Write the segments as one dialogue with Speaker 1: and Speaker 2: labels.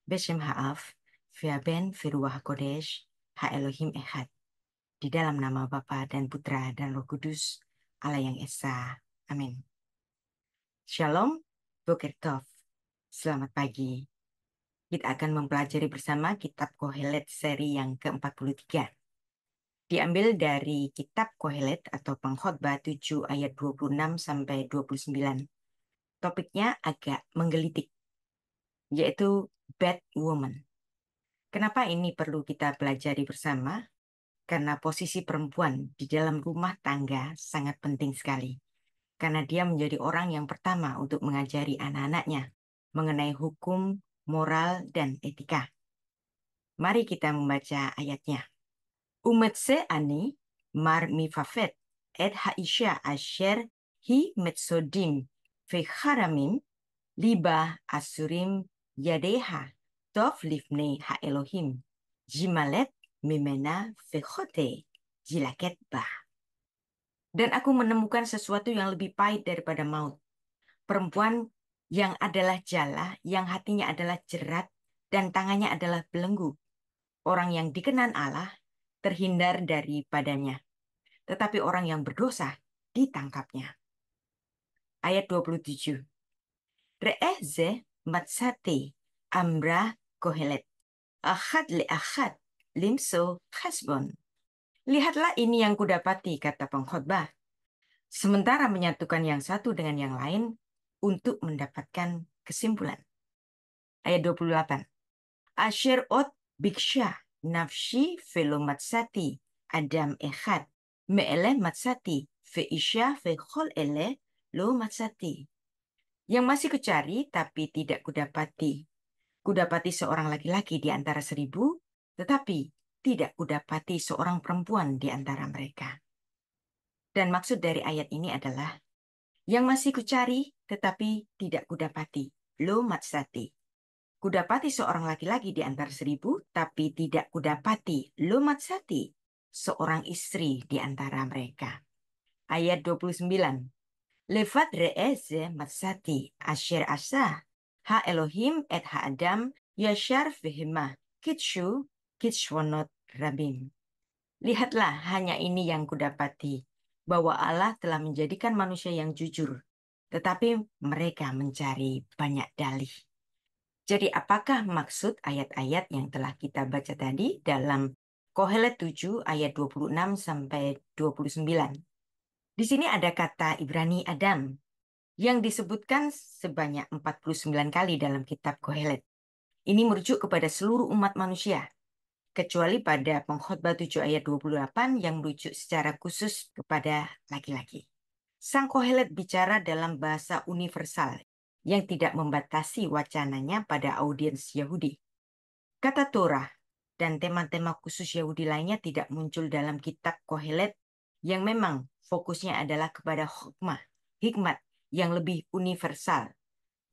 Speaker 1: Beshem Ha'af, Ve'aben Ve'ruach Kodesh, Ha-Elohim Echad. Di dalam nama Bapa dan Putra dan Roh Kudus, Allah yang Esa. Amin. Shalom, Boker Tov. Selamat pagi. Kita akan mempelajari bersama kitab Kohelet seri yang ke-43. Diambil dari kitab Kohelet atau Pengkhotbah 7 ayat 26 sampai 29. Topiknya agak menggelitik, yaitu bad woman. Kenapa ini perlu kita pelajari bersama? Karena posisi perempuan di dalam rumah tangga sangat penting sekali. Karena dia menjadi orang yang pertama untuk mengajari anak-anaknya mengenai hukum, moral, dan etika. Mari kita membaca ayatnya. Umetse ani mar mifafet et haisha asher hi metsodim vecharamim liba asurim yadeha tov lifnei ha-Elohim jimalet mimena vechote jilaket bah. Dan aku menemukan sesuatu yang lebih pahit daripada maut. Perempuan yang adalah jala, yang hatinya adalah jerat, dan tangannya adalah belenggu. Orang yang dikenan Allah terhindar daripadanya. Tetapi orang yang berdosa ditangkapnya. Ayat 27. Re'eh ze matsate amra kohelet. Ahad le ahad limso khasbon. Lihatlah ini yang kudapati, kata pengkhotbah. Sementara menyatukan yang satu dengan yang lain untuk mendapatkan kesimpulan. Ayat 28. Asher ot biksha nafshi velo matsati adam echad me'ele matsati ve'isha ve'chol ele lo matsati. Yang masih kucari tapi tidak kudapati. Kudapati seorang laki-laki di antara 1000, tetapi tidak kudapati seorang perempuan di antara mereka. Dan maksud dari ayat ini adalah yang masih kucari tetapi tidak kudapati. Lo matsati. Kudapati seorang laki-laki di antara 1000, tapi tidak kudapati. Lo matsati. Seorang istri di antara mereka. Ayat 29. Levat re'eze matsati asher asa. Ha Elohim et ha Adam yashar vehema. Kitshu kitshwonot rabim. Lihatlah, hanya ini yang kudapati, bahwa Allah telah menjadikan manusia yang jujur, tetapi mereka mencari banyak dalih. Jadi apakah maksud ayat-ayat yang telah kita baca tadi dalam Kohelet 7 ayat 26 sampai 29? Di sini ada kata Ibrani Adam yang disebutkan sebanyak 49 kali dalam kitab Kohelet. Ini merujuk kepada seluruh umat manusia, kecuali pada Pengkhotbah 7 ayat 28 yang merujuk secara khusus kepada laki-laki. Sang Kohelet bicara dalam bahasa universal yang tidak membatasi wacananya pada audiens Yahudi. Kata Torah dan tema-tema khusus Yahudi lainnya tidak muncul dalam kitab Kohelet yang memang fokusnya adalah kepada hikmat yang lebih universal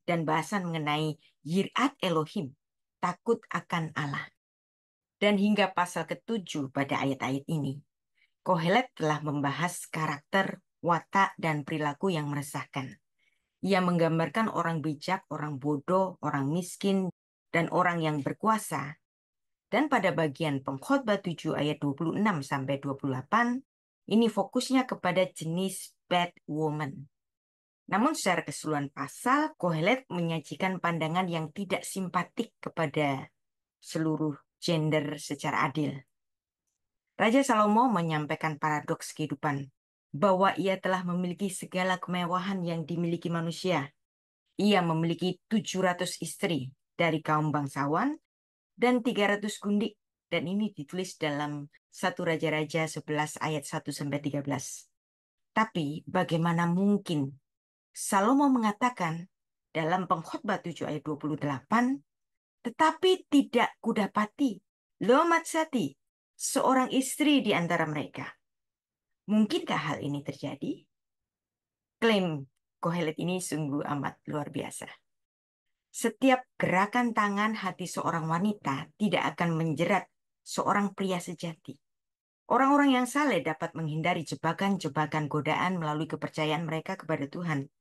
Speaker 1: dan bahasan mengenai Yirat Elohim, takut akan Allah. Dan hingga pasal ke-7 pada ayat-ayat ini, Kohelet telah membahas karakter, watak, dan perilaku yang meresahkan. Ia menggambarkan orang bijak, orang bodoh, orang miskin, dan orang yang berkuasa. Dan pada bagian Pengkhotbah 7 ayat 26 sampai 28, ini fokusnya kepada jenis bad woman. Namun secara keseluruhan pasal, Kohelet menyajikan pandangan yang tidak simpatik kepada seluruh gender secara adil. Raja Salomo menyampaikan paradoks kehidupan, bahwa ia telah memiliki segala kemewahan yang dimiliki manusia. Ia memiliki 700 istri dari kaum bangsawan dan 300 gundik, dan ini ditulis dalam 1 Raja-Raja 11 ayat 1-13. Tapi bagaimana mungkin Salomo mengatakan dalam Pengkhotbah 7 ayat 28, tetapi tidak kudapati lo matsati, seorang istri di antara mereka. Mungkinkah hal ini terjadi? Klaim Kohelet ini sungguh amat luar biasa. Setiap gerakan tangan hati seorang wanita tidak akan menjerat seorang pria sejati. Orang-orang yang saleh dapat menghindari jebakan-jebakan godaan melalui kepercayaan mereka kepada Tuhan.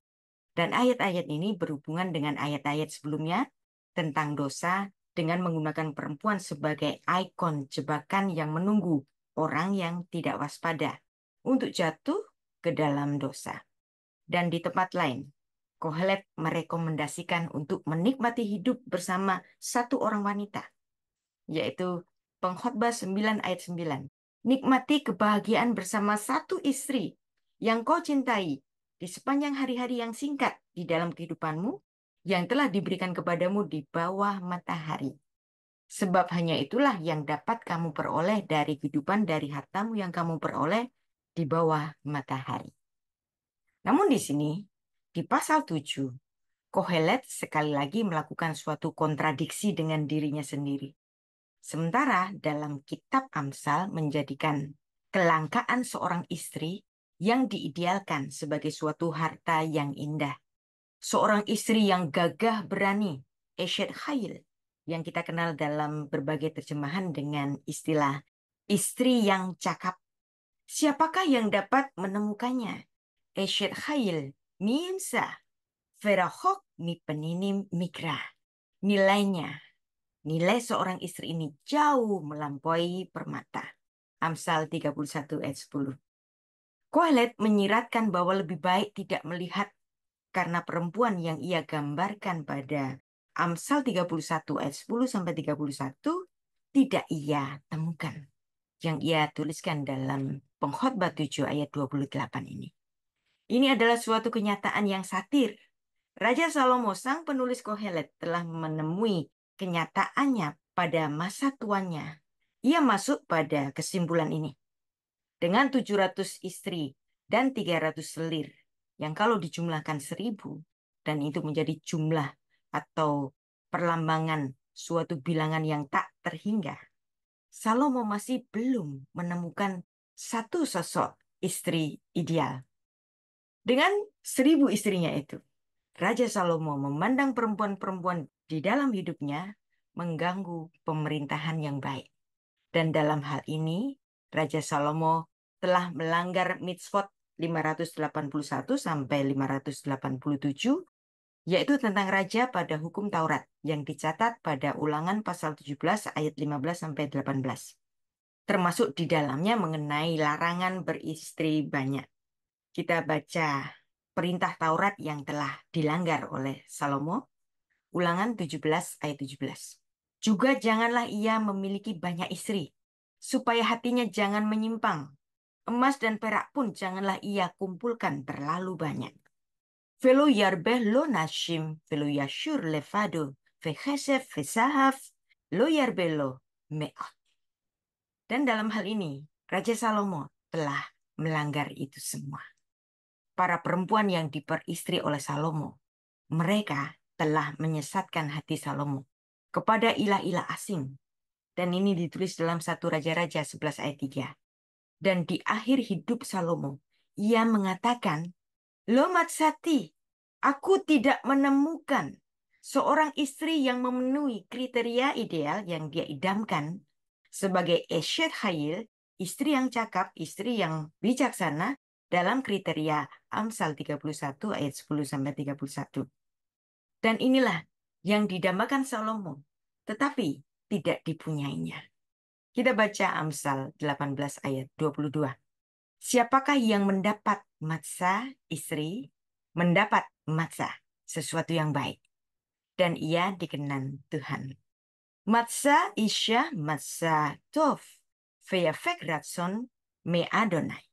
Speaker 1: Dan ayat-ayat ini berhubungan dengan ayat-ayat sebelumnya tentang dosa dengan menggunakan perempuan sebagai ikon jebakan yang menunggu orang yang tidak waspada untuk jatuh ke dalam dosa. Dan di tempat lain, Kohelet merekomendasikan untuk menikmati hidup bersama satu orang wanita, yaitu Pengkhotbah 9 ayat 9. Nikmati kebahagiaan bersama satu istri yang kau cintai di sepanjang hari-hari yang singkat di dalam kehidupanmu yang telah diberikan kepadamu di bawah matahari. Sebab hanya itulah yang dapat kamu peroleh dari kehidupan dari hartamu yang kamu peroleh di bawah matahari. Namun di sini, di pasal 7, Kohelet sekali lagi melakukan suatu kontradiksi dengan dirinya sendiri. Sementara dalam kitab Amsal menjadikan kelangkaan seorang istri yang diidealkan sebagai suatu harta yang indah. Seorang istri yang gagah berani, Eshet Khail, yang kita kenal dalam berbagai terjemahan dengan istilah istri yang cakap. Siapakah yang dapat menemukannya? Eshet Khail, Miensa, Verahok mi peninim mikra. Nilai seorang istri ini jauh melampaui permata. Amsal 31 ayat 10. Kohelet menyiratkan bahwa lebih baik tidak melihat karena perempuan yang ia gambarkan pada Amsal 31 ayat 10 sampai 31 tidak ia temukan. Yang ia tuliskan dalam Pengkhotbah 7 ayat 28 ini. Ini adalah suatu kenyataan yang satir. Raja Salomo, sang penulis Kohelet, telah menemui kenyataannya pada masa tuanya. Ia masuk pada kesimpulan ini. Dengan 700 istri dan 300 selir, yang kalau dijumlahkan 1000, dan itu menjadi jumlah atau perlambangan suatu bilangan yang tak terhingga, Salomo masih belum menemukan satu sosok istri ideal. Dengan 1000 istrinya itu, Raja Salomo memandang perempuan-perempuan di dalam hidupnya mengganggu pemerintahan yang baik. Dan dalam hal ini, Raja Salomo telah melanggar mitzvot 581 sampai 587, yaitu tentang raja pada hukum Taurat yang dicatat pada Ulangan pasal 17 ayat 15 sampai 18. Termasuk di dalamnya mengenai larangan beristri banyak. Kita baca perintah Taurat yang telah dilanggar oleh Salomo, Ulangan 17 ayat 17. Juga janganlah ia memiliki banyak istri, supaya hatinya jangan menyimpang. Emas dan perak pun janganlah ia kumpulkan terlalu banyak. Velo yarbeh lo nashim, velo yashur levado, vechesef vesahaf, lo yarbeh lo me'ot. Dan dalam hal ini, Raja Salomo telah melanggar itu semua. Para perempuan yang diperistri oleh Salomo, mereka telah menyesatkan hati Salomo kepada ilah-ilah asing. Dan ini ditulis dalam 1 Raja-Raja 11 ayat 3. Dan di akhir hidup Salomo, ia mengatakan, Lo matsati, aku tidak menemukan seorang istri yang memenuhi kriteria ideal yang dia idamkan sebagai Eshet Khail, istri yang cakap, istri yang bijaksana, dalam kriteria Amsal 31 ayat 10 sampai 31. Dan inilah yang didambakan Salomo, tetapi tidak dipunyainya. Kita baca Amsal 18 ayat 22. Siapakah yang mendapat matsa istri, mendapat matsa, sesuatu yang baik, dan ia dikenan Tuhan. Matsa isya matsa tov, veyafek ratson me Adonai.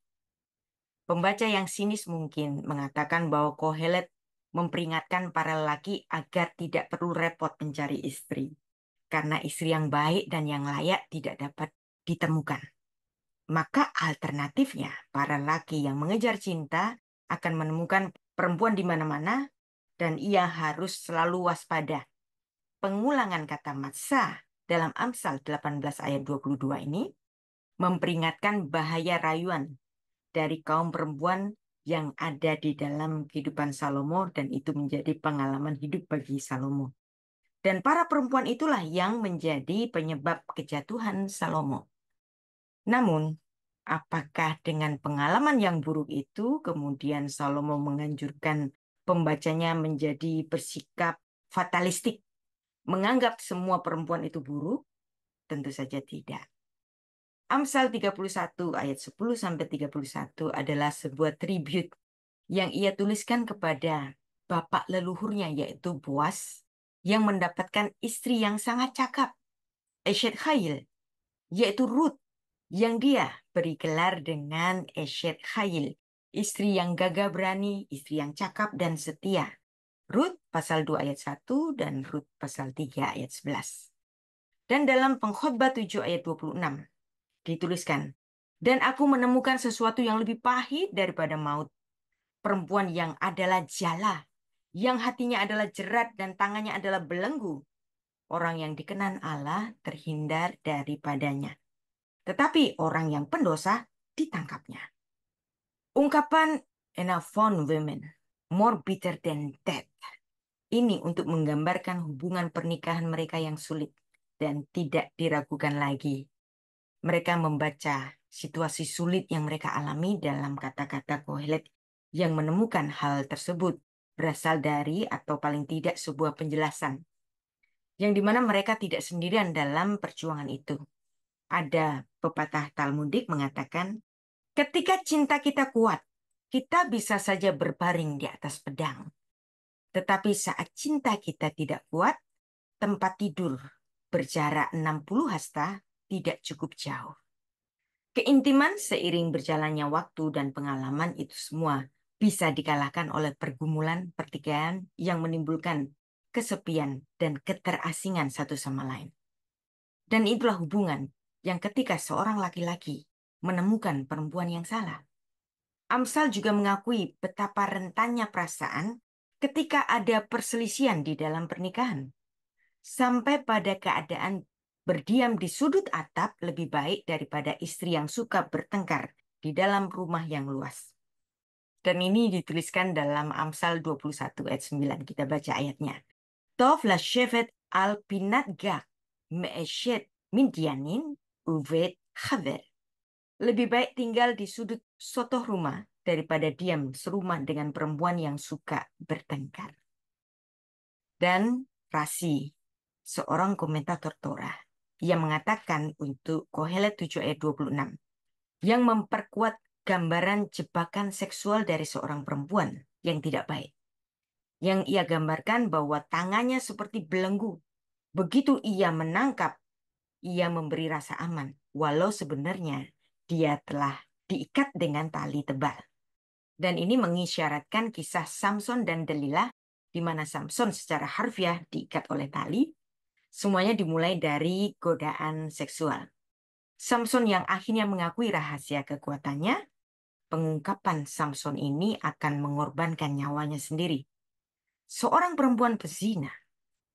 Speaker 1: Pembaca yang sinis mungkin mengatakan bahwa Kohelet memperingatkan para lelaki agar tidak perlu repot mencari istri, karena istri yang baik dan yang layak tidak dapat ditemukan. Maka alternatifnya, para lelaki yang mengejar cinta akan menemukan perempuan di mana-mana dan ia harus selalu waspada. Pengulangan kata matsa dalam Amsal 18 ayat 22 ini memperingatkan bahaya rayuan dari kaum perempuan yang ada di dalam kehidupan Salomo dan itu menjadi pengalaman hidup bagi Salomo. Dan para perempuan itulah yang menjadi penyebab kejatuhan Salomo. Namun, apakah dengan pengalaman yang buruk itu kemudian Salomo menganjurkan pembacanya menjadi bersikap fatalistik Menganggap semua perempuan itu buruk? Tentu saja tidak. Amsal 31 ayat 10-31 adalah sebuah tribute yang ia tuliskan kepada bapak leluhurnya yaitu Boas yang mendapatkan istri yang sangat cakap, Eshet Chayil, yaitu Ruth yang dia beri gelar dengan Eshet Chayil, istri yang gagah berani, istri yang cakap dan setia. Rut pasal 2 ayat 1 dan Rut pasal 3 ayat 11. Dan dalam Pengkhotbah 7 ayat 26 dituliskan, dan aku menemukan sesuatu yang lebih pahit daripada maut, perempuan yang adalah jala, yang hatinya adalah jerat dan tangannya adalah belenggu. Orang yang dikenan Allah terhindar daripadanya. Tetapi orang yang pendosa ditangkapnya. Ungkapan "and I found women more bitter than death" ini untuk menggambarkan hubungan pernikahan mereka yang sulit dan tidak diragukan lagi. Mereka membaca situasi sulit yang mereka alami dalam kata-kata Kohelet yang menemukan hal tersebut berasal dari atau paling tidak sebuah penjelasan yang dimana mereka tidak sendirian dalam perjuangan itu. Ada pepatah Talmudik mengatakan, ketika cinta kita kuat, kita bisa saja berbaring di atas pedang. Tetapi saat cinta kita tidak kuat, tempat tidur berjarak 60 hasta tidak cukup jauh. Keintiman seiring berjalannya waktu dan pengalaman itu semua bisa dikalahkan oleh pergumulan pertikaian yang menimbulkan kesepian dan keterasingan satu sama lain. Dan itulah hubungan yang ketika seorang laki-laki menemukan perempuan yang salah. Amsal juga mengakui betapa rentannya perasaan ketika ada perselisihan di dalam pernikahan. Sampai pada keadaan berdiam di sudut atap lebih baik daripada istri yang suka bertengkar di dalam rumah yang luas. Dan ini dituliskan dalam Amsal 21 ayat 9. Kita baca ayatnya. Tov lashevet al pinat gak me'eshet midyanin uvet chaver. Lebih baik tinggal di sudut sotoh rumah daripada diam serumah dengan perempuan yang suka bertengkar. Dan Rasi, seorang komentator Torah, yang mengatakan untuk Kohelet 7 ayat 26, yang memperkuat gambaran jebakan seksual dari seorang perempuan yang tidak baik. Yang ia gambarkan bahwa tangannya seperti belenggu. Begitu ia menangkap, ia memberi rasa aman, walau sebenarnya dia telah diikat dengan tali tebal. Dan ini mengisyaratkan kisah Samson dan Delilah, di mana Samson secara harfiah diikat oleh tali. Semuanya dimulai dari godaan seksual. Samson yang akhirnya mengakui rahasia kekuatannya, pengungkapan Samson ini akan mengorbankan nyawanya sendiri. Seorang perempuan pezina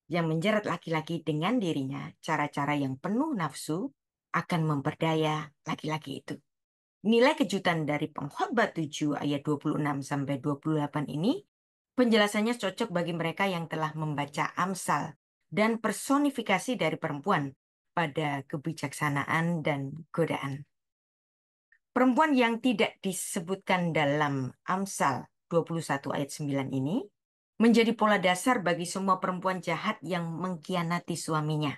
Speaker 1: yang menjerat laki-laki dengan dirinya, cara-cara yang penuh nafsu akan memperdaya laki-laki itu. Nilai kejutan dari Pengkhotbah 7 ayat 26-28 ini, penjelasannya cocok bagi mereka yang telah membaca Amsal dan personifikasi dari perempuan pada kebijaksanaan dan godaan. Perempuan yang tidak disebutkan dalam Amsal 21 ayat 9 ini menjadi pola dasar bagi semua perempuan jahat yang mengkhianati suaminya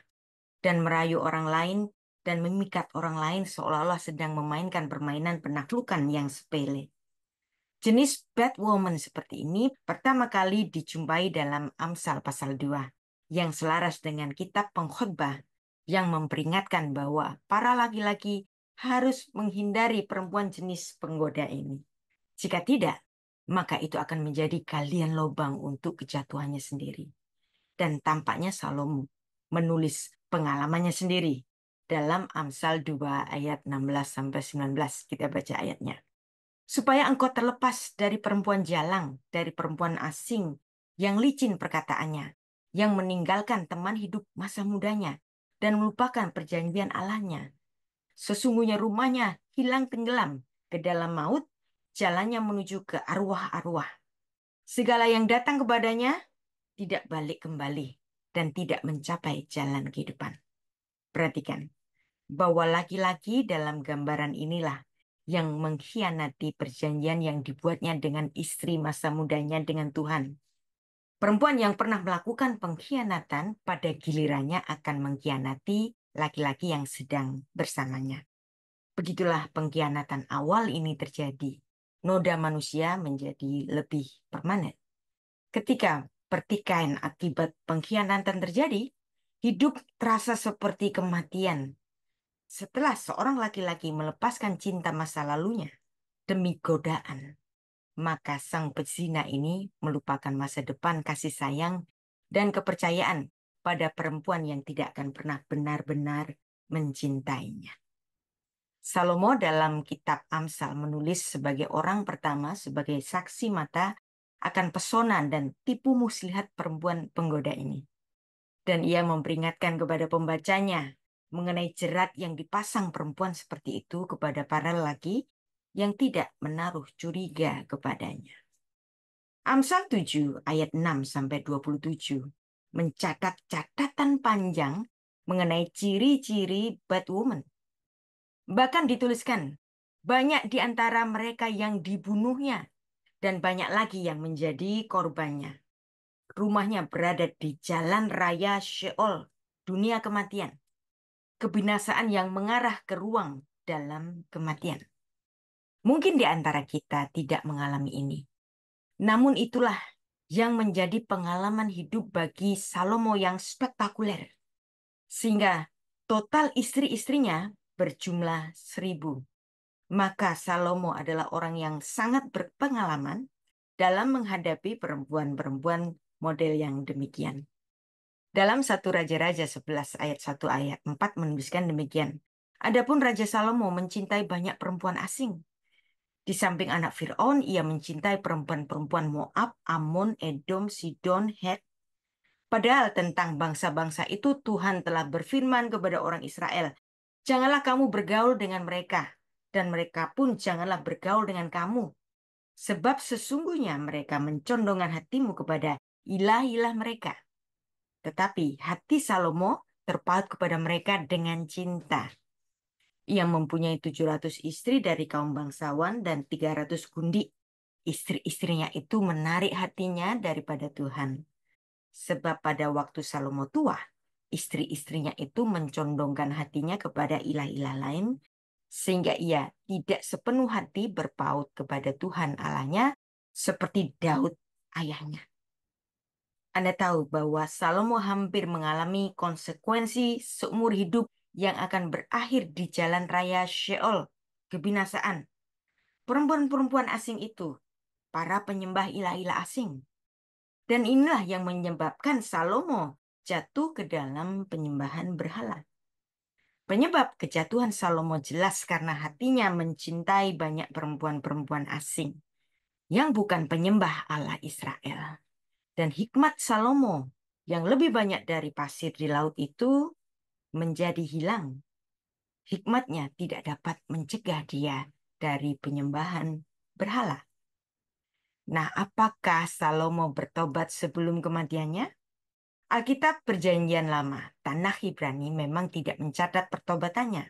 Speaker 1: dan merayu orang lain dan memikat orang lain seolah-olah sedang memainkan permainan penaklukan yang sepele. Jenis bad woman seperti ini pertama kali dijumpai dalam Amsal pasal 2 yang selaras dengan kitab Pengkhotbah yang memperingatkan bahwa para laki-laki harus menghindari perempuan jenis penggoda ini. Jika tidak, maka itu akan menjadi galian lubang untuk kejatuhannya sendiri. Dan tampaknya Salomo menulis pengalamannya sendiri dalam Amsal 2 ayat 16-19. Kita baca ayatnya. Supaya engkau terlepas dari perempuan jalang, dari perempuan asing yang licin perkataannya, yang meninggalkan teman hidup masa mudanya dan melupakan perjanjian Allahnya. Sesungguhnya rumahnya hilang tenggelam ke dalam maut, jalannya menuju ke arwah-arwah. Segala yang datang kepadanya tidak balik kembali dan tidak mencapai jalan kehidupan. Perhatikan bahwa laki-laki dalam gambaran inilah yang mengkhianati perjanjian yang dibuatnya dengan istri masa mudanya dengan Tuhan. Perempuan yang pernah melakukan pengkhianatan pada gilirannya akan mengkhianati laki-laki yang sedang bersamanya. Begitulah pengkhianatan awal ini terjadi. Noda manusia menjadi lebih permanen. Ketika pertikaian akibat pengkhianatan terjadi, hidup terasa seperti kematian. Setelah seorang laki-laki melepaskan cinta masa lalunya demi godaan, maka sang pezina ini melupakan masa depan kasih sayang dan kepercayaan pada perempuan yang tidak akan pernah benar-benar mencintainya. Salomo dalam kitab Amsal menulis sebagai orang pertama sebagai saksi mata akan pesona dan tipu muslihat perempuan penggoda ini. Dan ia memperingatkan kepada pembacanya mengenai jerat yang dipasang perempuan seperti itu kepada para lelaki yang tidak menaruh curiga kepadanya. Amsal 7 ayat 6-27 mencatat catatan panjang mengenai ciri-ciri bad woman. Bahkan dituliskan, banyak di antara mereka yang dibunuhnya dan banyak lagi yang menjadi korbannya. Rumahnya berada di jalan raya Sheol, dunia kematian. Kebinasaan yang mengarah ke ruang dalam kematian. Mungkin di antara kita tidak mengalami ini. Namun itulah yang menjadi pengalaman hidup bagi Salomo yang spektakuler. Sehingga total istri-istrinya berjumlah 1.000. Maka Salomo adalah orang yang sangat berpengalaman dalam menghadapi perempuan-perempuan model yang demikian. Dalam 1 Raja-Raja 11 ayat 1 ayat 4 menuliskan demikian. Adapun Raja Salomo mencintai banyak perempuan asing. Di samping anak Fir'aun, ia mencintai perempuan-perempuan Moab, Ammon, Edom, Sidon, Het. Padahal tentang bangsa-bangsa itu Tuhan telah berfirman kepada orang Israel, janganlah kamu bergaul dengan mereka, dan mereka pun janganlah bergaul dengan kamu. Sebab sesungguhnya mereka mencondongkan hatimu kepada ilah-ilah mereka. Tetapi hati Salomo terpaut kepada mereka dengan cinta. Ia mempunyai 700 istri dari kaum bangsawan dan 300 gundi. Istri-istrinya itu menarik hatinya daripada Tuhan. Sebab pada waktu Salomo tua, istri-istrinya itu mencondongkan hatinya kepada ilah-ilah lain, sehingga ia tidak sepenuh hati berpaut kepada Tuhan Allahnya seperti Daud ayahnya. Anda tahu bahwa Salomo hampir mengalami konsekuensi seumur hidup yang akan berakhir di jalan raya Sheol, kebinasaan. Perempuan-perempuan asing itu, para penyembah ilah-ilah asing. Dan inilah yang menyebabkan Salomo jatuh ke dalam penyembahan berhala. Penyebab kejatuhan Salomo jelas karena hatinya mencintai banyak perempuan-perempuan asing yang bukan penyembah Allah Israel. Dan hikmat Salomo yang lebih banyak dari pasir di laut itu menjadi hilang. Hikmatnya tidak dapat mencegah dia dari penyembahan berhala. Nah, apakah Salomo bertobat sebelum kematiannya? Alkitab Perjanjian Lama, Tanakh Ibrani memang tidak mencatat pertobatannya.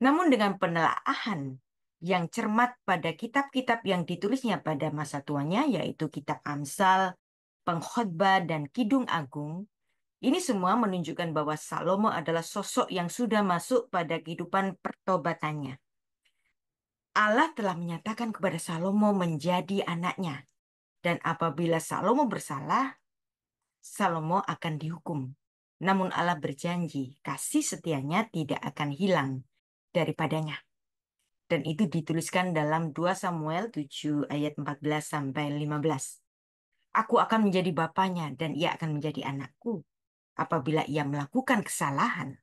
Speaker 1: Namun dengan penelaahan yang cermat pada kitab-kitab yang ditulisnya pada masa tuanya, yaitu kitab Amsal, Pengkhotbah, dan Kidung Agung, ini semua menunjukkan bahwa Salomo adalah sosok yang sudah masuk pada kehidupan pertobatannya. Allah telah menyatakan kepada Salomo menjadi anaknya. Dan apabila Salomo bersalah, Salomo akan dihukum. Namun Allah berjanji kasih setianya tidak akan hilang daripadanya. Dan itu dituliskan dalam 2 Samuel 7 ayat 14-15. Aku akan menjadi bapanya dan ia akan menjadi anakku. Apabila ia melakukan kesalahan,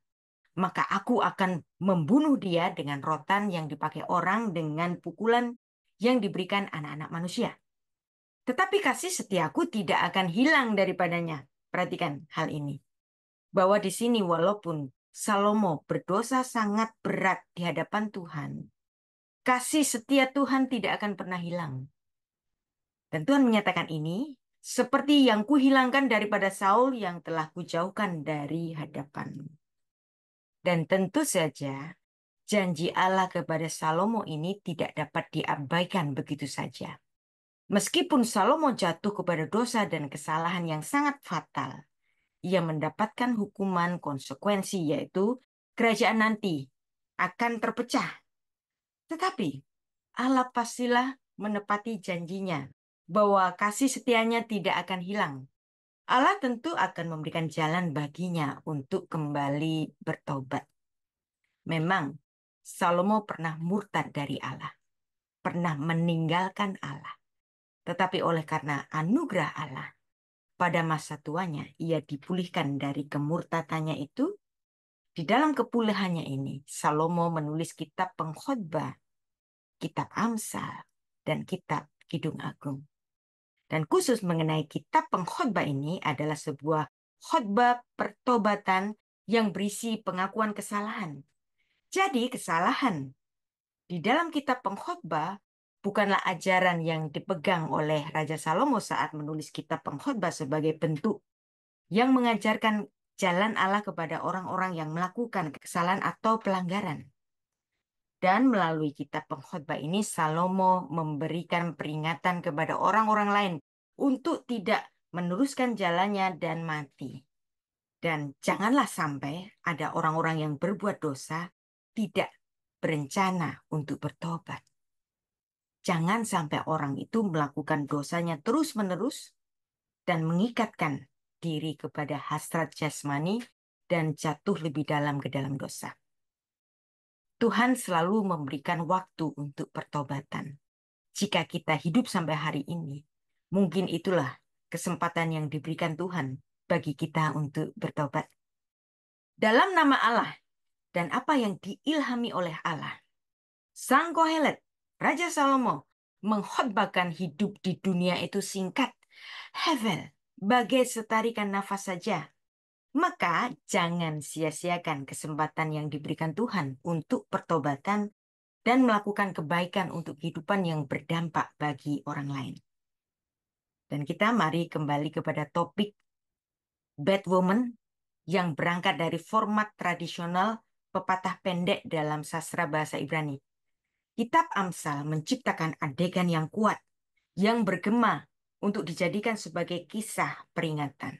Speaker 1: maka aku akan membunuh dia dengan rotan yang dipakai orang, dengan pukulan yang diberikan anak-anak manusia. Tetapi kasih setiaku tidak akan hilang daripadanya. Perhatikan hal ini. Bahwa di sini walaupun Salomo berdosa sangat berat di hadapan Tuhan, kasih setia Tuhan tidak akan pernah hilang. Dan Tuhan menyatakan ini, seperti yang kuhilangkan daripada Saul yang telah kujauhkan dari hadapanmu. Dan tentu saja, janji Allah kepada Salomo ini tidak dapat diabaikan begitu saja. Meskipun Salomo jatuh kepada dosa dan kesalahan yang sangat fatal, ia mendapatkan hukuman konsekuensi, yaitu kerajaan nanti akan terpecah. Tetapi Allah pastilah menepati janjinya bahwa kasih setianya tidak akan hilang. Allah tentu akan memberikan jalan baginya untuk kembali bertobat. Memang Salomo pernah murtad dari Allah, pernah meninggalkan Allah. Tetapi oleh karena anugerah Allah, pada masa tuanya ia dipulihkan dari kemurtadannya itu. Di dalam kepulihannya ini, Salomo menulis kitab Pengkhotbah, kitab Amsal, dan kitab Kidung Agung. Dan khusus mengenai kitab Pengkhotbah ini adalah sebuah khotbah pertobatan yang berisi pengakuan kesalahan. Jadi kesalahan di dalam kitab Pengkhotbah bukanlah ajaran yang dipegang oleh Raja Salomo saat menulis kitab Pengkhotbah sebagai bentuk yang mengajarkan jalan Allah kepada orang-orang yang melakukan kesalahan atau pelanggaran. Dan melalui kitab Pengkhotbah ini, Salomo memberikan peringatan kepada orang-orang lain untuk tidak meneruskan jalannya dan mati. Dan janganlah sampai ada orang-orang yang berbuat dosa tidak berencana untuk bertobat. Jangan sampai orang itu melakukan dosanya terus-menerus dan mengikatkan diri kepada hasrat jasmani dan jatuh lebih dalam ke dalam dosa. Tuhan selalu memberikan waktu untuk pertobatan. Jika kita hidup sampai hari ini, mungkin itulah kesempatan yang diberikan Tuhan bagi kita untuk bertobat. Dalam nama Allah dan apa yang diilhami oleh Allah, Sang Kohelet, Raja Salomo, mengkhotbahkan hidup di dunia itu singkat, hevel, bagai setarikan nafas saja. Maka jangan sia-siakan kesempatan yang diberikan Tuhan untuk pertobatan dan melakukan kebaikan untuk kehidupan yang berdampak bagi orang lain. Dan kita mari kembali kepada topik Bad Woman yang berangkat dari format tradisional pepatah pendek dalam sastra bahasa Ibrani. Kitab Amsal menciptakan adegan yang kuat, yang bergema untuk dijadikan sebagai kisah peringatan.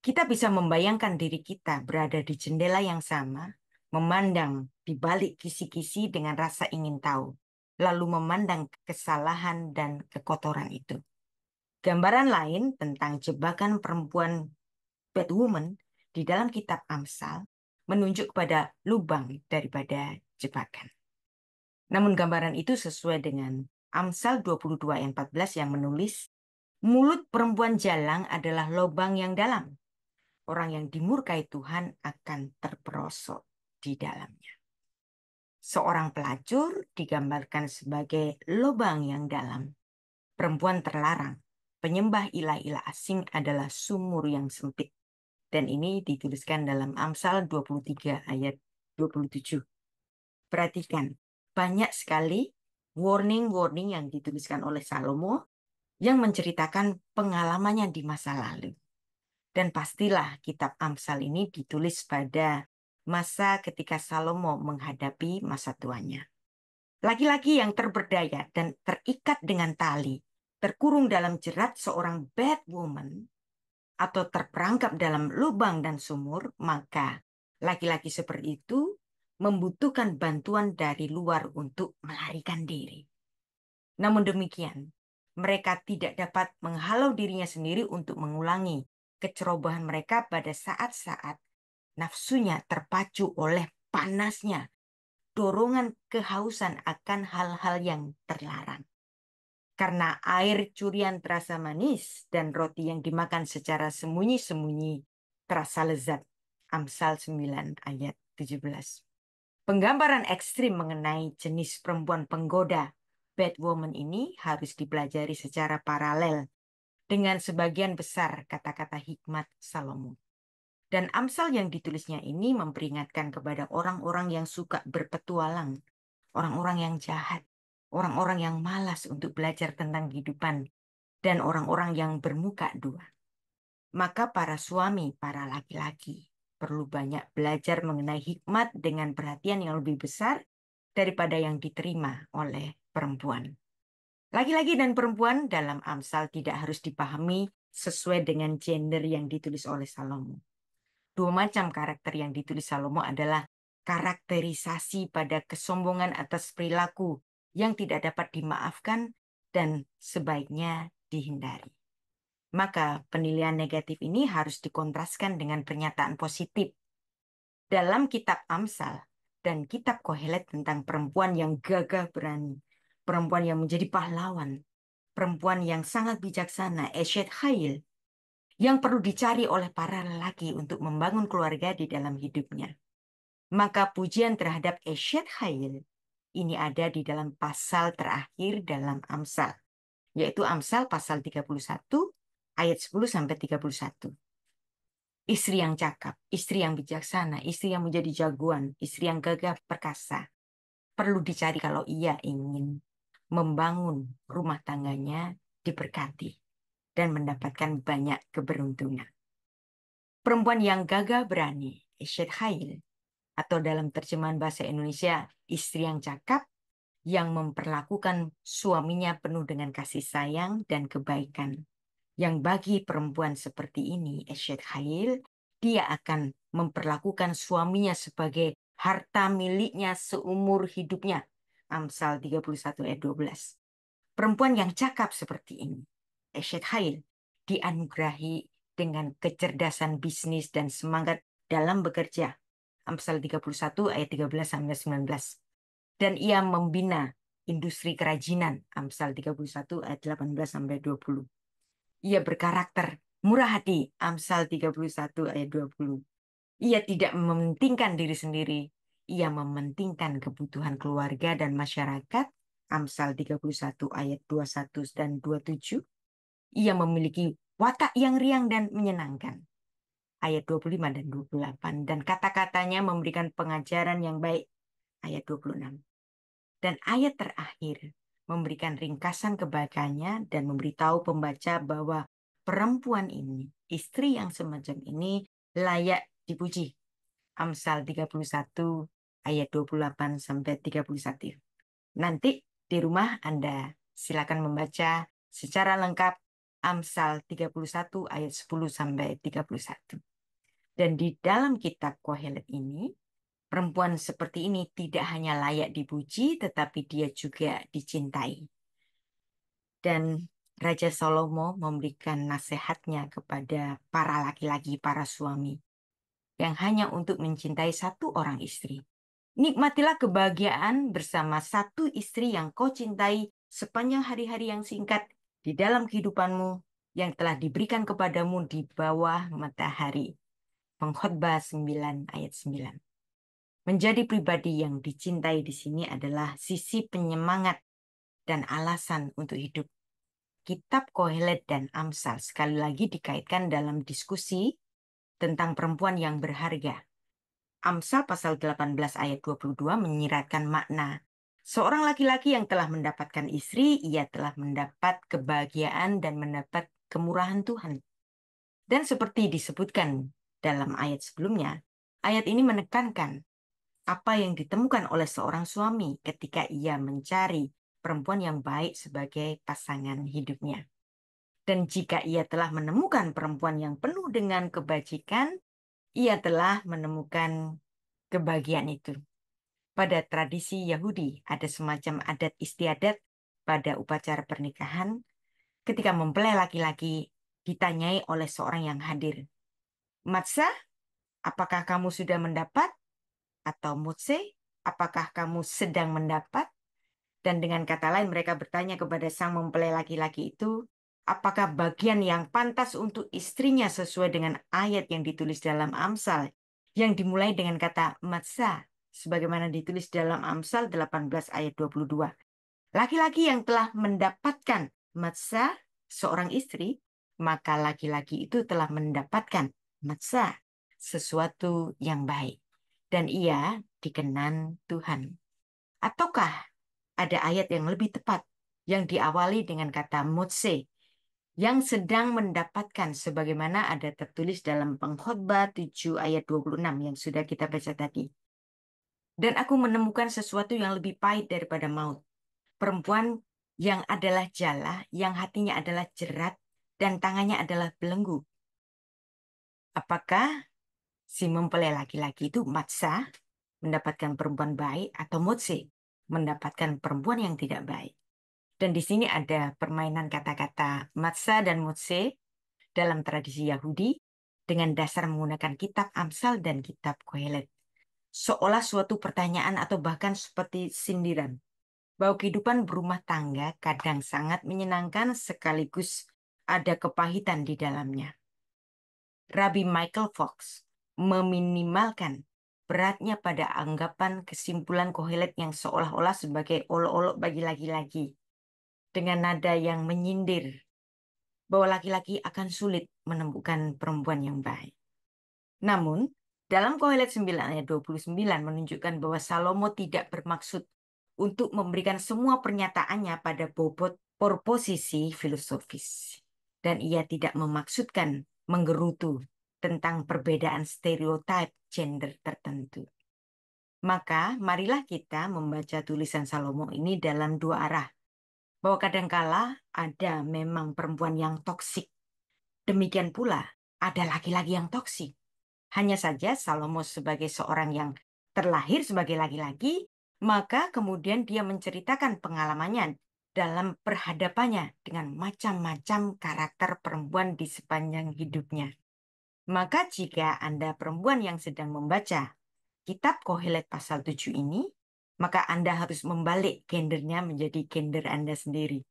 Speaker 1: Kita bisa membayangkan diri kita berada di jendela yang sama, memandang di balik kisi-kisi dengan rasa ingin tahu, lalu memandang kesalahan dan kekotoran itu. Gambaran lain tentang jebakan perempuan bad woman di dalam kitab Amsal menunjuk pada lubang daripada jebakan. Namun gambaran itu sesuai dengan Amsal 22 ayat 14 yang menulis, mulut perempuan jalang adalah lubang yang dalam. Orang yang dimurkai Tuhan akan terperosok di dalamnya. Seorang pelacur digambarkan sebagai lubang yang dalam. Perempuan terlarang, penyembah ilah-ilah asing adalah sumur yang sempit. Dan ini dituliskan dalam Amsal 23 ayat 27. Perhatikan, banyak sekali warning-warning yang dituliskan oleh Salomo yang menceritakan pengalamannya di masa lalu. Dan pastilah kitab Amsal ini ditulis pada masa ketika Salomo menghadapi masa tuanya. Laki-laki yang terberdaya dan terikat dengan tali, terkurung dalam jerat seorang bad woman, atau terperangkap dalam lubang dan sumur, maka laki-laki seperti itu membutuhkan bantuan dari luar untuk melarikan diri. Namun demikian, mereka tidak dapat menghalau dirinya sendiri untuk mengulangi kecerobohan mereka pada saat-saat nafsunya terpacu oleh panasnya dorongan kehausan akan hal-hal yang terlarang. Karena air curian terasa manis dan roti yang dimakan secara sembunyi-sembunyi terasa lezat. Amsal 9 ayat 17. Penggambaran ekstrim mengenai jenis perempuan penggoda bad woman ini harus dipelajari secara paralel dengan sebagian besar kata-kata hikmat Salomo. Dan Amsal yang ditulisnya ini memperingatkan kepada orang-orang yang suka berpetualang, orang-orang yang jahat, orang-orang yang malas untuk belajar tentang kehidupan, dan orang-orang yang bermuka dua. Maka para suami, para laki-laki perlu banyak belajar mengenai hikmat dengan perhatian yang lebih besar daripada yang diterima oleh perempuan. Laki-laki dan perempuan dalam Amsal tidak harus dipahami sesuai dengan gender yang ditulis oleh Salomo. Dua macam karakter yang ditulis Salomo adalah karakterisasi pada kesombongan atas perilaku yang tidak dapat dimaafkan dan sebaiknya dihindari. Maka penilaian negatif ini harus dikontraskan dengan pernyataan positif. Dalam kitab Amsal dan kitab Kohelet tentang perempuan yang gagah berani, perempuan yang menjadi pahlawan, perempuan yang sangat bijaksana, Eshet Hail, yang perlu dicari oleh para lelaki untuk membangun keluarga di dalam hidupnya. Maka pujian terhadap Eshet Hail ini ada di dalam pasal terakhir dalam Amsal, yaitu Amsal pasal 31 ayat 10 sampai 31. Istri yang cakap, istri yang bijaksana, istri yang menjadi jagoan, istri yang gagah perkasa, perlu dicari kalau ia ingin membangun rumah tangganya diberkati dan mendapatkan banyak keberuntungan. Perempuan yang gagah berani, Eshet Hail, atau dalam terjemahan bahasa Indonesia, istri yang cakap, yang memperlakukan suaminya penuh dengan kasih sayang dan kebaikan. Yang bagi perempuan seperti ini, Eshet Hail, dia akan memperlakukan suaminya sebagai harta miliknya seumur hidupnya. Amsal 31 ayat 12. Perempuan yang cakap seperti ini, Eshet Hail, dianugerahi dengan kecerdasan bisnis dan semangat dalam bekerja. Amsal 31 ayat 13 sampai 19. Dan ia membina industri kerajinan. Amsal 31 ayat 18 sampai 20. Ia berkarakter murah hati. Amsal 31 ayat 20. Ia tidak mementingkan diri sendiri. Ia mementingkan kebutuhan keluarga dan masyarakat. Amsal 31 ayat 21 dan 27. Ia memiliki watak yang riang dan menyenangkan. Ayat 25 dan 28. Dan kata-katanya memberikan pengajaran yang baik. Ayat 26. Dan ayat terakhir memberikan ringkasan kebaikannya dan memberitahu pembaca bahwa perempuan ini, istri yang semacam ini layak dipuji. Amsal 31 ayat 28 sampai 31. Nanti di rumah Anda silakan membaca secara lengkap Amsal 31 ayat 10 sampai 31. Dan di dalam kitab Kohelet ini, perempuan seperti ini tidak hanya layak dipuji, tetapi dia juga dicintai. Dan Raja Salomo memberikan nasihatnya kepada para laki-laki, para suami, yang hanya untuk mencintai satu orang istri. Nikmatilah kebahagiaan bersama satu istri yang kau cintai sepanjang hari-hari yang singkat di dalam kehidupanmu yang telah diberikan kepadamu di bawah matahari. Pengkhotbah 9 ayat 9. Menjadi pribadi yang dicintai di sini adalah sisi penyemangat dan alasan untuk hidup. Kitab Kohelet dan Amsal sekali lagi dikaitkan dalam diskusi tentang perempuan yang berharga. Amsal pasal 18 ayat 22 menyiratkan makna. Seorang laki-laki yang telah mendapatkan istri, ia telah mendapat kebahagiaan dan mendapat kemurahan Tuhan. Dan seperti disebutkan dalam ayat sebelumnya, ayat ini menekankan apa yang ditemukan oleh seorang suami ketika ia mencari perempuan yang baik sebagai pasangan hidupnya. Dan jika ia telah menemukan perempuan yang penuh dengan kebajikan, ia telah menemukan kebahagiaan itu. Pada tradisi Yahudi, ada semacam adat istiadat pada upacara pernikahan. Ketika mempelai laki-laki ditanyai oleh seorang yang hadir, Matsa, apakah kamu sudah mendapat? Atau Mutse, apakah kamu sedang mendapat? Dan dengan kata lain mereka bertanya kepada sang mempelai laki-laki itu, apakah bagian yang pantas untuk istrinya sesuai dengan ayat yang ditulis dalam Amsal, yang dimulai dengan kata Matsa, sebagaimana ditulis dalam Amsal 18 ayat 22. Laki-laki yang telah mendapatkan Matsa, seorang istri, maka laki-laki itu telah mendapatkan Matsa, sesuatu yang baik. Dan ia dikenan Tuhan. Ataukah ada ayat yang lebih tepat yang diawali dengan kata motse yang sedang mendapatkan sebagaimana ada tertulis dalam Pengkhotbah 7 ayat 26 yang sudah kita baca tadi. Dan aku menemukan sesuatu yang lebih pahit daripada maut. Perempuan yang adalah jala, yang hatinya adalah jerat, dan tangannya adalah belenggu. Apakah si mempelai laki-laki itu matsa mendapatkan perempuan baik atau motse mendapatkan perempuan yang tidak baik? Dan di sini ada permainan kata-kata matsa dan motse dalam tradisi Yahudi dengan dasar menggunakan kitab Amsal dan kitab Kohelet. Seolah suatu pertanyaan atau bahkan seperti sindiran bahwa kehidupan berumah tangga kadang sangat menyenangkan sekaligus ada kepahitan di dalamnya. Rabbi Michael Fox meminimalkan beratnya pada anggapan kesimpulan Kohelet yang seolah-olah sebagai olok-olok bagi laki-laki dengan nada yang menyindir bahwa laki-laki akan sulit menemukan perempuan yang baik. Namun, dalam Kohelet 9 ayat 29 menunjukkan bahwa Salomo tidak bermaksud untuk memberikan semua pernyataannya pada bobot posisi filosofis. Dan ia tidak memaksudkan menggerutu tentang perbedaan stereotip gender tertentu. Maka marilah kita membaca tulisan Salomo ini dalam dua arah. Bahwa kadangkala ada memang perempuan yang toksik. Demikian pula ada laki-laki yang toksik. Hanya saja Salomo sebagai seorang yang terlahir sebagai laki-laki, maka kemudian dia menceritakan pengalamannya dalam perhadapannya dengan macam-macam karakter perempuan di sepanjang hidupnya. Maka jika Anda perempuan yang sedang membaca kitab Kohelet pasal 7 ini, maka Anda harus membalik gendernya menjadi gender Anda sendiri.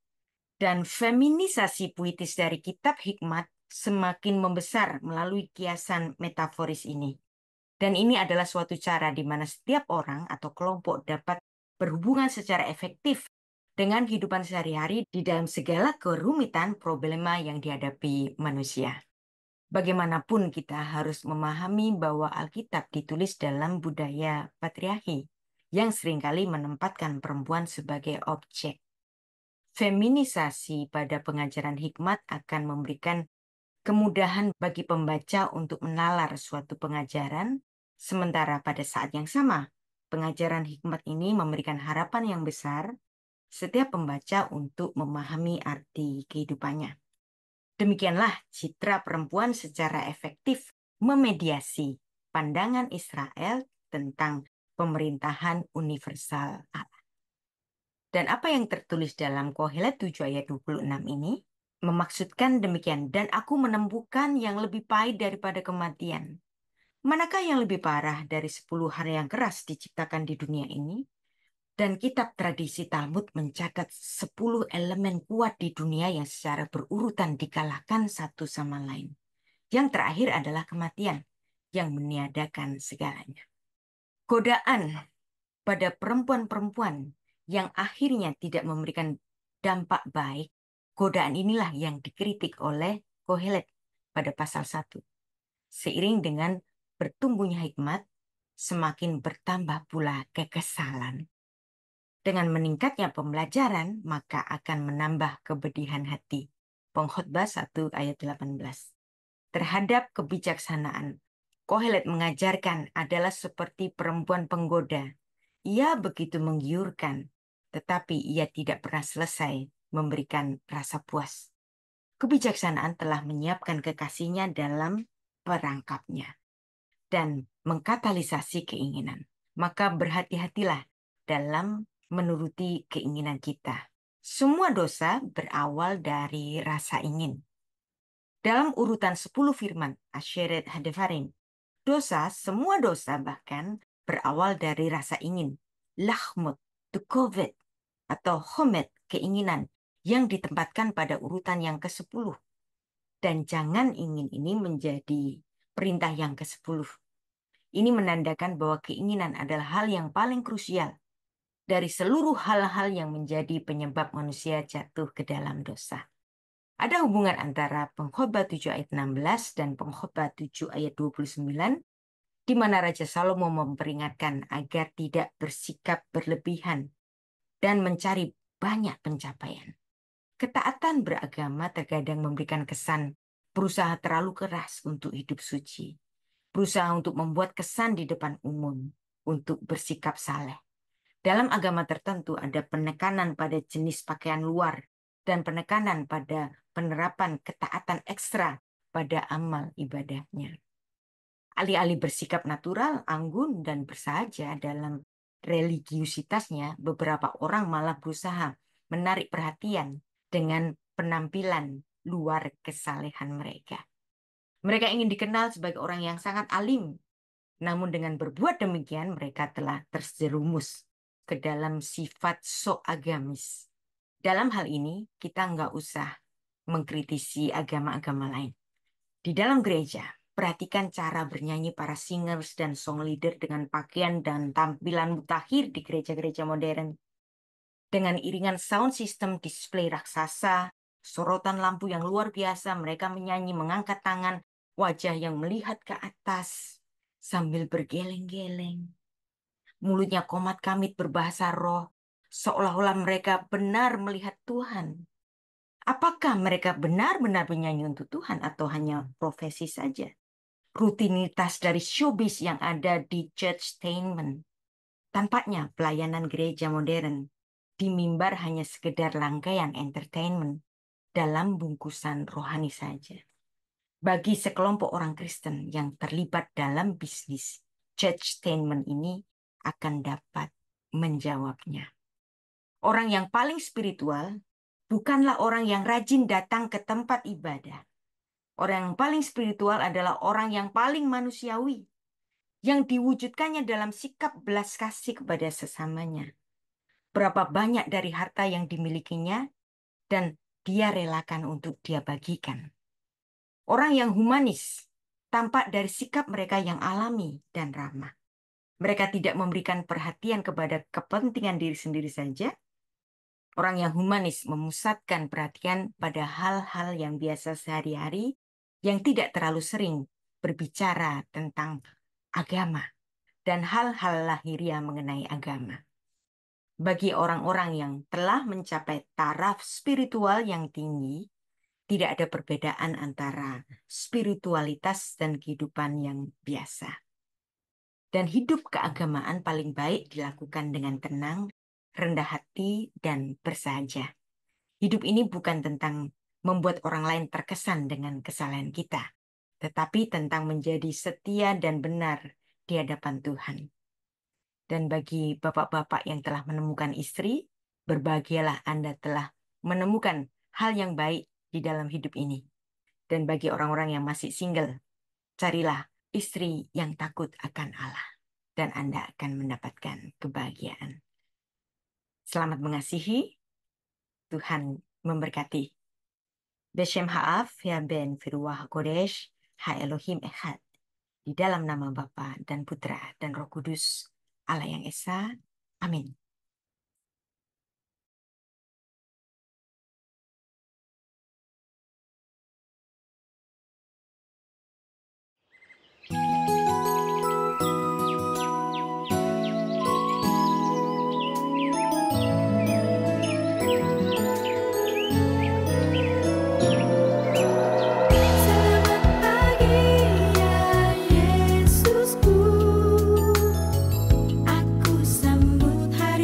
Speaker 1: Dan feminisasi puitis dari kitab hikmat semakin membesar melalui kiasan metaforis ini. Dan ini adalah suatu cara di mana setiap orang atau kelompok dapat berhubungan secara efektif dengan kehidupan sehari-hari di dalam segala kerumitan problema yang dihadapi manusia. Bagaimanapun kita harus memahami bahwa Alkitab ditulis dalam budaya patriarki yang seringkali menempatkan perempuan sebagai objek. Feminisasi pada pengajaran hikmat akan memberikan kemudahan bagi pembaca untuk menalar suatu pengajaran, sementara pada saat yang sama, pengajaran hikmat ini memberikan harapan yang besar setiap pembaca untuk memahami arti kehidupannya. Demikianlah citra perempuan secara efektif memediasi pandangan Israel tentang pemerintahan universal Allah. Dan apa yang tertulis dalam Kohelet 7 ayat 26 ini memaksudkan demikian. Dan aku menemukan yang lebih pahit daripada kematian. Manakah yang lebih parah dari 10 hari yang keras diciptakan di dunia ini? Dan kitab tradisi Talmud mencatat 10 elemen kuat di dunia yang secara berurutan dikalahkan satu sama lain. Yang terakhir adalah kematian yang meniadakan segalanya. Godaan pada perempuan-perempuan yang akhirnya tidak memberikan dampak baik, godaan inilah yang dikritik oleh Kohelet pada pasal 1. Seiring dengan bertumbuhnya hikmat, semakin bertambah pula kekesalan. Dengan meningkatnya pembelajaran, maka akan menambah kepedihan hati. Pengkhotbah 1 ayat 18. Terhadap kebijaksanaan, Kohelet mengajarkan adalah seperti perempuan penggoda. Ia begitu menggiurkan, tetapi ia tidak pernah selesai memberikan rasa puas. Kebijaksanaan telah menyiapkan kekasihnya dalam perangkapnya dan mengkatalisasi keinginan. Maka berhati-hatilah dalam menuruti keinginan kita. Semua dosa berawal dari rasa ingin. Dalam urutan 10 firman Asyeret Hadefarim, semua dosa bahkan berawal dari rasa ingin. Lahmut, tukovet, atau homet, keinginan yang ditempatkan pada urutan yang ke-10. Dan jangan ingin ini menjadi perintah yang ke-10. Ini menandakan bahwa keinginan adalah hal yang paling krusial dari seluruh hal-hal yang menjadi penyebab manusia jatuh ke dalam dosa. Ada hubungan antara Pengkhotbah 7 ayat 16 dan Pengkhotbah 7 ayat 29, di mana Raja Salomo memperingatkan agar tidak bersikap berlebihan dan mencari banyak pencapaian. Ketaatan beragama terkadang memberikan kesan berusaha terlalu keras untuk hidup suci, berusaha untuk membuat kesan di depan umum, untuk bersikap saleh. Dalam agama tertentu ada penekanan pada jenis pakaian luar dan penekanan pada penerapan ketaatan ekstra pada amal ibadahnya. Alih-alih bersikap natural, anggun, dan bersahaja dalam religiusitasnya, beberapa orang malah berusaha menarik perhatian dengan penampilan luar kesalehan mereka. Mereka ingin dikenal sebagai orang yang sangat alim, namun dengan berbuat demikian mereka telah terjerumus ke dalam sifat sok agamis. Dalam hal ini, kita nggak usah mengkritisi agama-agama lain. Di dalam gereja, perhatikan cara bernyanyi para singers dan song leader dengan pakaian dan tampilan mutakhir di gereja-gereja modern. Dengan iringan sound system display raksasa, sorotan lampu yang luar biasa, mereka menyanyi mengangkat tangan, wajah yang melihat ke atas sambil bergeleng-geleng. Mulutnya komat kamit berbahasa roh, seolah-olah mereka benar melihat Tuhan. Apakah mereka benar-benar menyanyi untuk Tuhan atau hanya profesi saja? Rutinitas dari showbiz yang ada di churchtainment. Tampaknya pelayanan gereja modern di mimbar hanya sekedar rangkaian entertainment dalam bungkusan rohani saja. Bagi sekelompok orang Kristen yang terlibat dalam bisnis churchtainment ini akan dapat menjawabnya. Orang yang paling spiritual bukanlah orang yang rajin datang ke tempat ibadah. Orang yang paling spiritual adalah orang yang paling manusiawi, yang diwujudkannya dalam sikap belas kasih kepada sesamanya. Berapa banyak dari harta yang dimilikinya dan dia relakan untuk dia bagikan. Orang yang humanis tampak dari sikap mereka yang alami dan ramah. Mereka tidak memberikan perhatian kepada kepentingan diri sendiri saja. Orang yang humanis memusatkan perhatian pada hal-hal yang biasa sehari-hari yang tidak terlalu sering berbicara tentang agama dan hal-hal lahiriah mengenai agama. Bagi orang-orang yang telah mencapai taraf spiritual yang tinggi, tidak ada perbedaan antara spiritualitas dan kehidupan yang biasa. Dan hidup keagamaan paling baik dilakukan dengan tenang, rendah hati, dan bersahaja. Hidup ini bukan tentang membuat orang lain terkesan dengan kesalahan kita, tetapi tentang menjadi setia dan benar di hadapan Tuhan. Dan bagi bapak-bapak yang telah menemukan istri, berbahagialah Anda telah menemukan hal yang baik di dalam hidup ini. Dan bagi orang-orang yang masih single, carilah istri yang takut akan Allah, dan Anda akan mendapatkan kebahagiaan. Selamat mengasihi, Tuhan memberkati. Beshem Ha'af ya ben Firuah Kodesh Ha Elohim Echad. Di dalam nama Bapa dan Putra dan Roh Kudus, Allah yang Esa. Amin.
Speaker 2: Aku sambut hari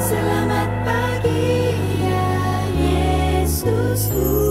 Speaker 2: Selamat pagi ya Yesusku.